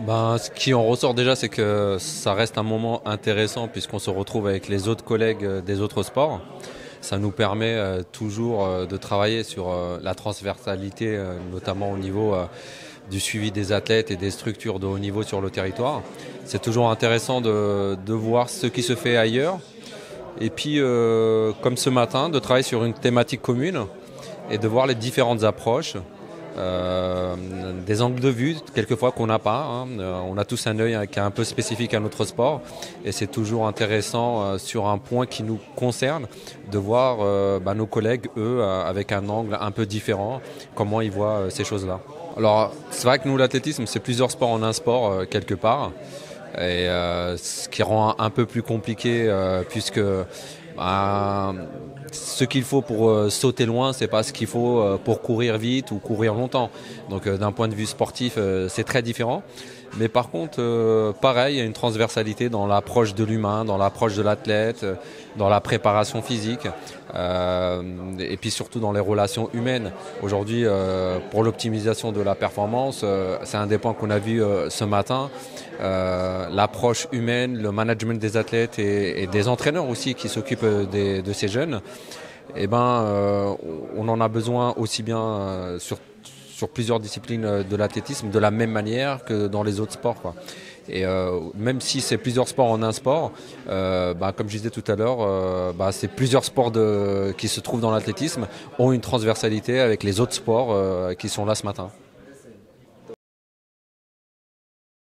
Ce qui en ressort déjà, c'est que ça reste un moment intéressant puisqu'on se retrouve avec les autres collègues des autres sports. Ça nous permet toujours de travailler sur la transversalité, notamment au niveau du suivi des athlètes et des structures de haut niveau sur le territoire. C'est toujours intéressant de voir ce qui se fait ailleurs. Et puis, comme ce matin, de travailler sur une thématique commune et de voir les différentes approches. Des angles de vue quelquefois qu'on n'a pas. On a tous un œil qui est un peu spécifique à notre sport et c'est toujours intéressant sur un point qui nous concerne de voir nos collègues, eux, avec un angle un peu différent, comment ils voient ces choses-là. Alors c'est vrai que nous l'athlétisme c'est plusieurs sports en un sport quelque part et ce qui rend un peu plus compliqué puisque ce qu'il faut pour sauter loin, c'est pas ce qu'il faut pour courir vite ou courir longtemps. Donc d'un point de vue sportif, c'est très différent. Mais par contre, pareil, il y a une transversalité dans l'approche de l'humain, dans l'approche de l'athlète, dans la préparation physique, et puis surtout dans les relations humaines. Aujourd'hui, pour l'optimisation de la performance, c'est un des points qu'on a vu ce matin. L'approche humaine, le management des athlètes et des entraîneurs aussi qui s'occupent de ces jeunes, on en a besoin aussi bien sur plusieurs disciplines de l'athlétisme de la même manière que dans les autres sports, quoi. Et même si c'est plusieurs sports en un sport, comme je disais tout à l'heure, c'est plusieurs sports qui se trouvent dans l'athlétisme ont une transversalité avec les autres sports qui sont là ce matin.